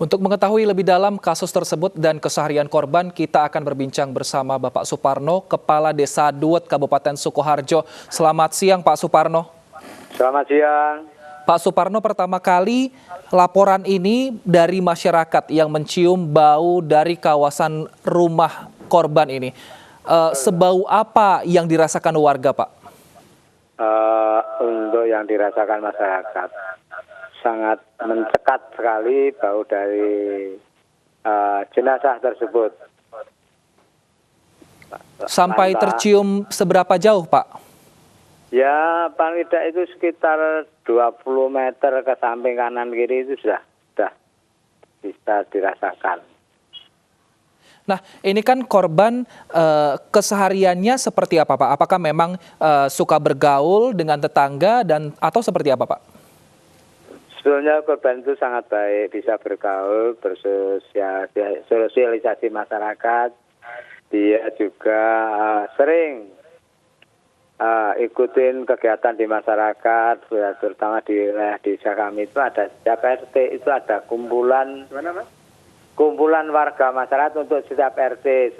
Untuk mengetahui lebih dalam kasus tersebut dan keseharian korban, kita akan berbincang bersama Bapak Suparno, Kepala Desa Duet, Kabupaten Sukoharjo. Selamat siang, Pak Suparno. Selamat siang. Pak Suparno, pertama kali laporan ini dari masyarakat yang mencium bau dari kawasan rumah korban ini. Sebau apa yang dirasakan warga, Pak? Untuk yang dirasakan masyarakat, sangat mencekat sekali bau dari jenazah tersebut. Sampai tercium seberapa jauh, Pak? Ya, paling tidak itu sekitar 20 meter ke samping kanan kiri itu sudah bisa dirasakan. Nah, ini kan korban kesehariannya seperti apa, Pak? Apakah memang suka bergaul dengan tetangga atau seperti apa, Pak? Sebetulnya korban itu sangat baik, bisa bergaul, bersosialisasi masyarakat. Dia juga sering ikutin kegiatan di masyarakat, terutama di wilayah desa kami itu ada setiap RT itu ada kumpulan warga masyarakat untuk setiap RT.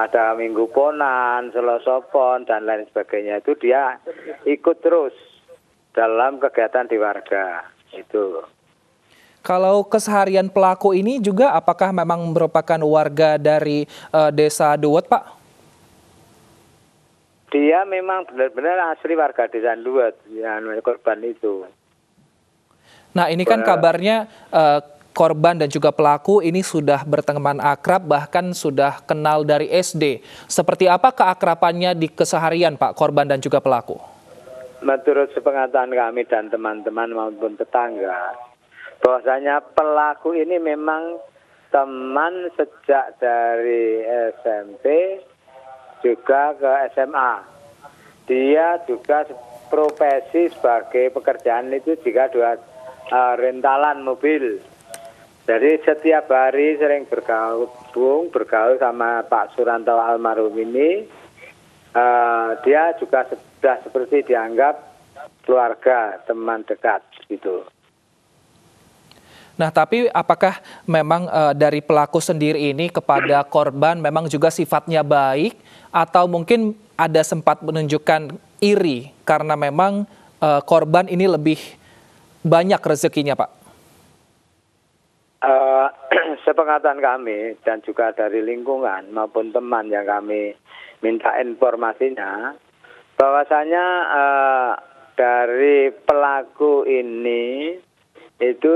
Ada Minggu Ponan, Selosopon, dan lain sebagainya. Itu dia ikut terus dalam kegiatan di warga. Itu. Kalau keseharian pelaku ini juga apakah memang merupakan warga dari Desa Duet, Pak? Dia memang benar-benar asli warga Desa Duet, yang korban itu. Nah, ini kan kabarnya korban dan juga pelaku ini sudah berteman akrab, bahkan sudah kenal dari SD. Seperti apa keakrabannya di keseharian, Pak, korban dan juga pelaku? Menurut sepengetahuan kami dan teman-teman maupun tetangga, bahwasanya pelaku ini memang teman sejak dari SMP juga ke SMA. Dia juga profesi sebagai pekerjaan itu jika rentalan mobil. Jadi setiap hari sering bergaul sama Pak Suranto almarhum ini. Dia juga sudah seperti dianggap keluarga, teman dekat gitu. Nah, tapi apakah memang dari pelaku sendiri ini kepada korban memang juga sifatnya baik atau mungkin ada sempat menunjukkan iri karena memang korban ini lebih banyak rezekinya, Pak? Sepengetahuan kami dan juga dari lingkungan maupun teman yang kami minta informasinya, bahwasanya dari pelaku ini itu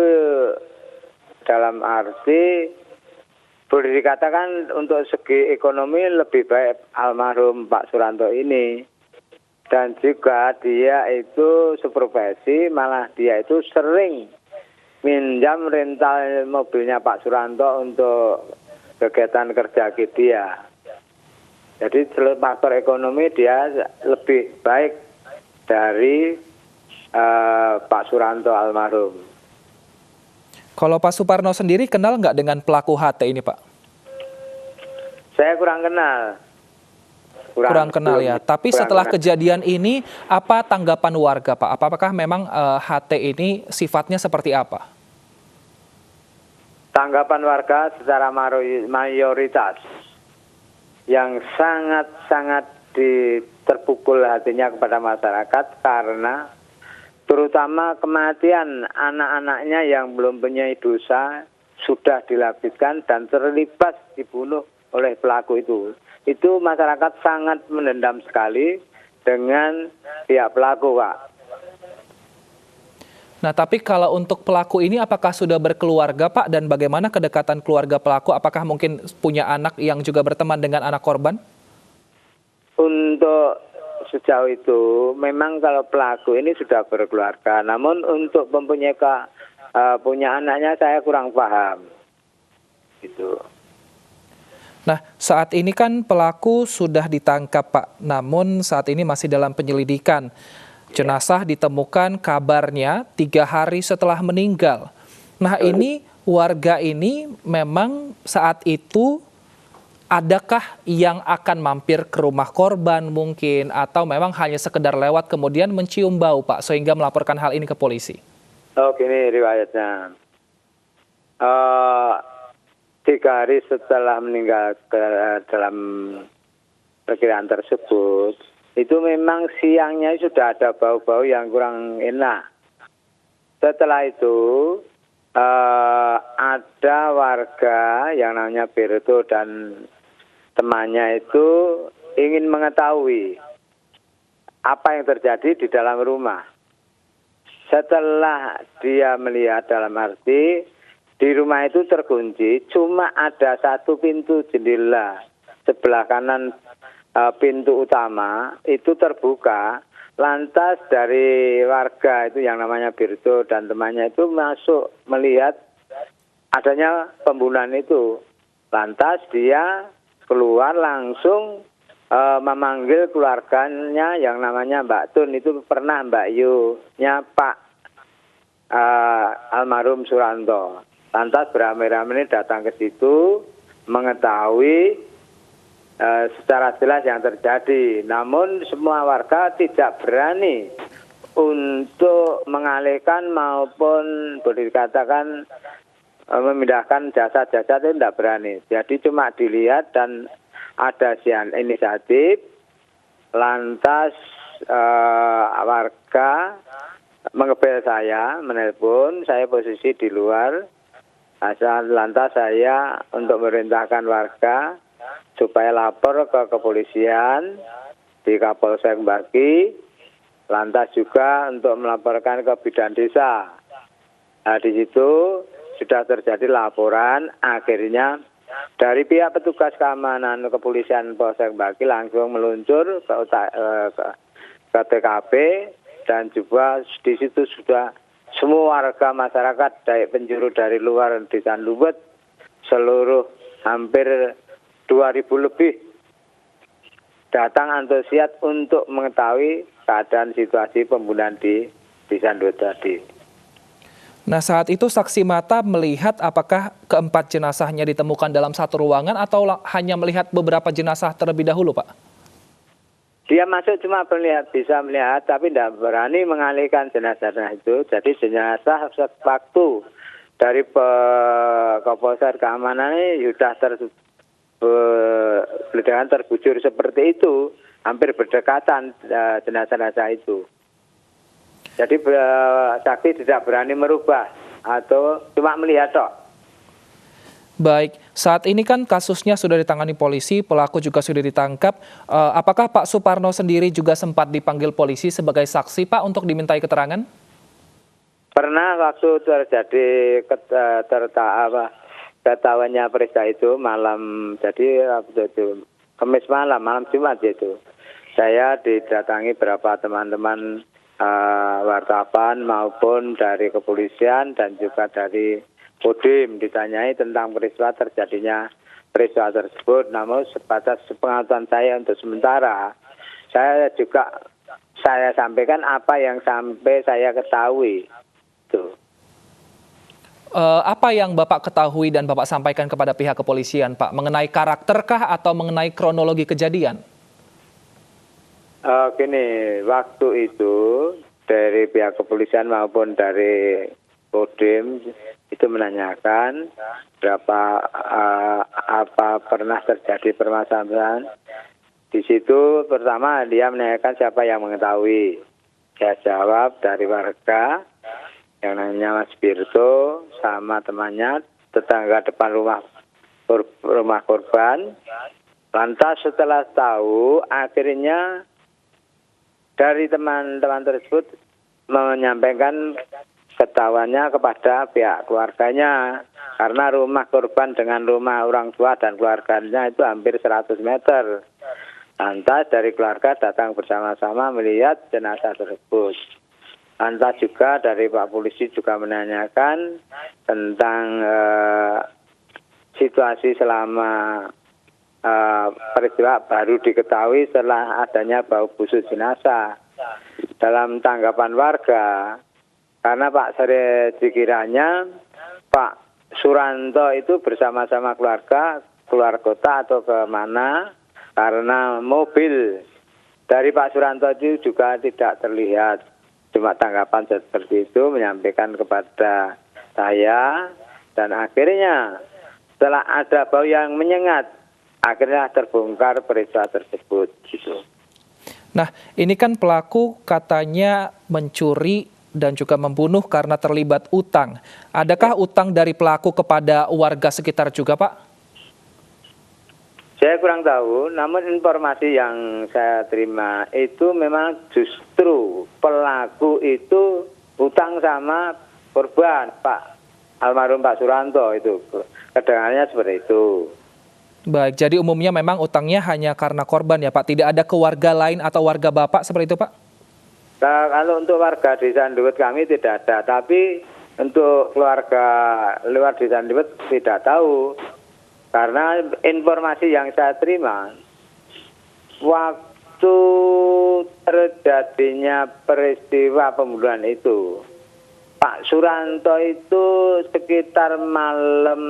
dalam arti boleh dikatakan untuk segi ekonomi lebih baik almarhum Pak Suranto ini. Dan juga dia itu seprofesi, malah dia itu sering minjam rental mobilnya Pak Suranto untuk kegiatan kerja dia. Jadi faktor ekonomi dia lebih baik dari Pak Suranto almarhum. Kalau Pak Suparno sendiri kenal nggak dengan pelaku HT ini, Pak? Saya kurang kenal. Kurang kenal ya. Tapi setelah kejadian ini, apa tanggapan warga, Pak? Apakah memang HT ini sifatnya seperti apa? Tanggapan warga secara mayoritas yang sangat-sangat terpukul hatinya kepada masyarakat karena terutama kematian anak-anaknya yang belum punya dosa sudah dilapiskan dan terlibat dibunuh oleh pelaku itu. Itu masyarakat sangat mendendam sekali dengan pihak pelaku, Pak. Nah, tapi kalau untuk pelaku ini apakah sudah berkeluarga, Pak? Dan bagaimana kedekatan keluarga pelaku? Apakah mungkin punya anak yang juga berteman dengan anak korban? Untuk sejauh itu, memang kalau pelaku ini sudah berkeluarga. Namun untuk mempunyai punya anaknya saya kurang paham. Gitu. Nah, saat ini kan pelaku sudah ditangkap, Pak. Namun saat ini masih dalam penyelidikan. Jenazah ditemukan kabarnya 3 hari setelah meninggal. Nah, ini warga ini memang saat itu adakah yang akan mampir ke rumah korban mungkin atau memang hanya sekedar lewat kemudian mencium bau, Pak, sehingga melaporkan hal ini ke polisi? Oh, gini riwayatnya. eh, 3 hari setelah meninggal dalam perkiraan tersebut, itu memang siangnya sudah ada bau-bau yang kurang enak. Setelah itu ada warga yang namanya Berto dan temannya itu ingin mengetahui apa yang terjadi di dalam rumah. Setelah dia melihat, dalam arti di rumah itu terkunci, cuma ada satu pintu jendela sebelah kanan pintu utama itu terbuka. Lantas dari warga itu yang namanya Birto dan temannya itu masuk melihat adanya pembunuhan itu. Lantas dia keluar langsung memanggil keluarganya yang namanya Mbak Tun, itu pernah Mbak Yu-nya Pak almarhum Suranto. Lantas beramai-ramai datang ke situ mengetahui secara jelas yang terjadi. Namun semua warga tidak berani untuk mengalihkan maupun boleh dikatakan memindahkan jasad-jasad itu tidak berani. Jadi cuma dilihat dan ada inisiatif. Lantas warga mengebel saya, menelpon, saya posisi di luar. Lantas saya untuk memerintahkan warga supaya lapor ke kepolisian di Kapolsek Baki, lantas juga untuk melaporkan ke Bidan Desa. Nah, di situ sudah terjadi laporan, akhirnya dari pihak petugas keamanan kepolisian Polsek Baki langsung meluncur ke TKP, dan juga di situ sudah semua warga masyarakat dari penjuru dari luar Desa Luwet, seluruh hampir 2.000 lebih datang antusias untuk mengetahui keadaan situasi pembunuhan di Desa Luwet tadi. Nah, saat itu saksi mata melihat apakah keempat jenazahnya ditemukan dalam satu ruangan atau hanya melihat beberapa jenazah terlebih dahulu, Pak? Dia masuk cuma bisa melihat, tapi tidak berani mengalihkan jenazah itu. Jadi jenazah waktu dari Kapolsek keamanan ini sudah terbujur seperti itu, hampir berdekatan jenazah-jenazah itu. Jadi saksi tidak berani merubah atau cuma melihat tok. Baik, saat ini kan kasusnya sudah ditangani polisi, pelaku juga sudah ditangkap. Apakah Pak Suparno sendiri juga sempat dipanggil polisi sebagai saksi, Pak, untuk dimintai keterangan? Pernah waktu terjadi ketahuannya peristiwa itu malam, jadi itu Kamis malam Jumat itu. Saya didatangi beberapa teman-teman wartawan maupun dari kepolisian dan juga dari Kodim, ditanyai tentang peristiwa terjadinya peristiwa tersebut. Namun sebatas sepengetahuan saya untuk sementara, saya sampaikan apa yang sampai saya ketahui. Tuh. Apa yang Bapak ketahui dan Bapak sampaikan kepada pihak kepolisian, Pak? Mengenai karakterkah atau mengenai kronologi kejadian? Gini, waktu itu dari pihak kepolisian maupun dari Kodim itu menanyakan apa pernah terjadi permasalahan. Di situ pertama dia menanyakan siapa yang mengetahui. Saya jawab dari warga yang namanya Mas Birto sama temannya, tetangga depan rumah korban. Lantas setelah tahu, akhirnya dari teman-teman tersebut menyampaikan ketahuannya kepada pihak keluarganya, karena rumah korban dengan rumah orang tua dan keluarganya itu hampir 100 meter. Lantas dari keluarga datang bersama-sama melihat jenazah tersebut. Lantas juga dari Pak Polisi juga menanyakan tentang situasi selama peristiwa baru diketahui setelah adanya bau busuk jenazah. Dalam tanggapan warga, karena Pak Sere dikiranya Pak Suranto itu bersama-sama keluarga keluar kota atau ke mana, karena mobil dari Pak Suranto itu juga tidak terlihat. Cuma tanggapan seperti itu menyampaikan kepada saya Dan akhirnya setelah ada bau yang menyengat, akhirnya terbongkar peristiwa tersebut gitu. Nah, ini kan pelaku katanya mencuri dan juga membunuh karena terlibat utang. Adakah utang dari pelaku kepada warga sekitar juga, Pak? Saya kurang tahu, namun informasi yang saya terima itu memang justru pelaku itu utang sama korban, Pak almarhum Pak Suranto itu. Kedengarannya seperti itu. Baik, jadi umumnya memang utangnya hanya karena korban ya, Pak? Tidak ada ke warga lain atau warga Bapak seperti itu, Pak? Nah, kalau untuk warga Desa Nduwet kami tidak ada, tapi untuk keluarga luar Desa Nduwet tidak tahu. Karena informasi yang saya terima, waktu terjadinya peristiwa pembunuhan itu, Pak Suranto itu sekitar malam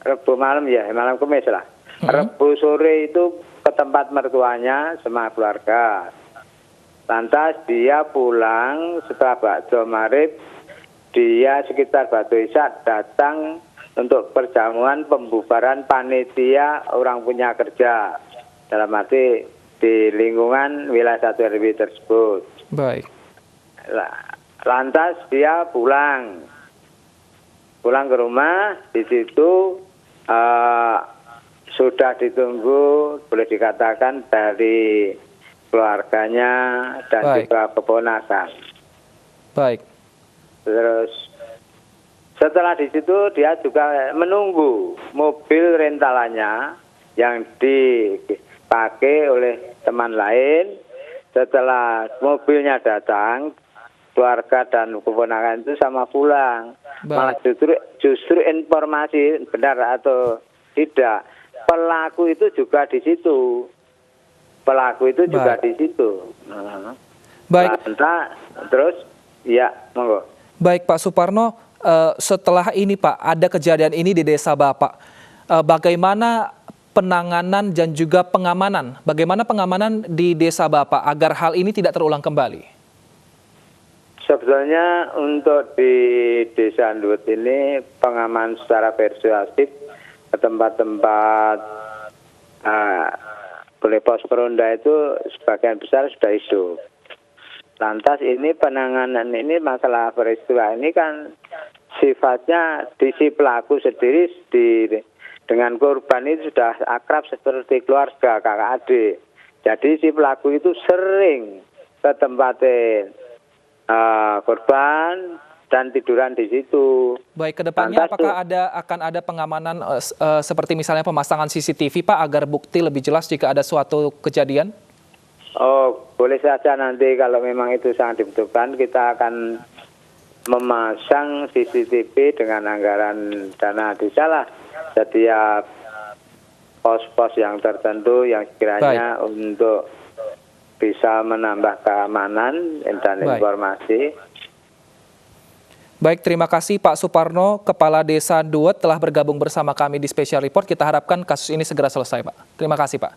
Rebu malam ya, malam Kamis lah. Rebu sore itu ke tempat mertuanya sama keluarga. Lantas dia pulang setelah bakso maghrib, dia sekitar batu isya datang untuk perjamuan pembubaran panitia orang punya kerja. Dalam arti di lingkungan wilayah 1 RW tersebut. Baik. Lantas dia pulang ke rumah, di situ sudah ditunggu, boleh dikatakan dari keluarganya dan Baik. juga keponakan. Baik. Terus setelah di situ dia juga menunggu mobil rentalannya yang dipakai oleh teman lain. Setelah mobilnya datang, keluarga dan keponakan itu sama pulang. Malah justru informasi benar atau tidak, pelaku itu juga di situ. Di situ. Baik. Terus ya, monggo. Baik, Pak Suparno, setelah ini Pak, ada kejadian ini di desa Bapak. Bagaimana penanganan dan juga pengamanan? Bagaimana pengamanan di desa Bapak agar hal ini tidak terulang kembali? Sebetulnya untuk di Desa Nduwet ini pengaman secara persuasif ke tempat-tempat boleh pos peronda itu sebagian besar sudah hidup. Lantas ini penanganan ini masalah peristiwa ini kan sifatnya di si pelaku sendiri dengan korban itu sudah akrab seperti keluarga kakak adik. Jadi si pelaku itu sering ke tempat korban dan tiduran di situ. Baik, kedepannya apakah akan ada pengamanan seperti misalnya pemasangan CCTV Pak agar bukti lebih jelas jika ada suatu kejadian? Oh, boleh saja nanti kalau memang itu sangat dibutuhkan kita akan memasang CCTV dengan anggaran dana desa lah setiap pos-pos yang tertentu yang sekiranya untuk bisa menambah keamanan dan informasi. Baik, terima kasih Pak Suparno, Kepala Desa Nduwet telah bergabung bersama kami di Special Report. Kita harapkan kasus ini segera selesai, Pak. Terima kasih, Pak.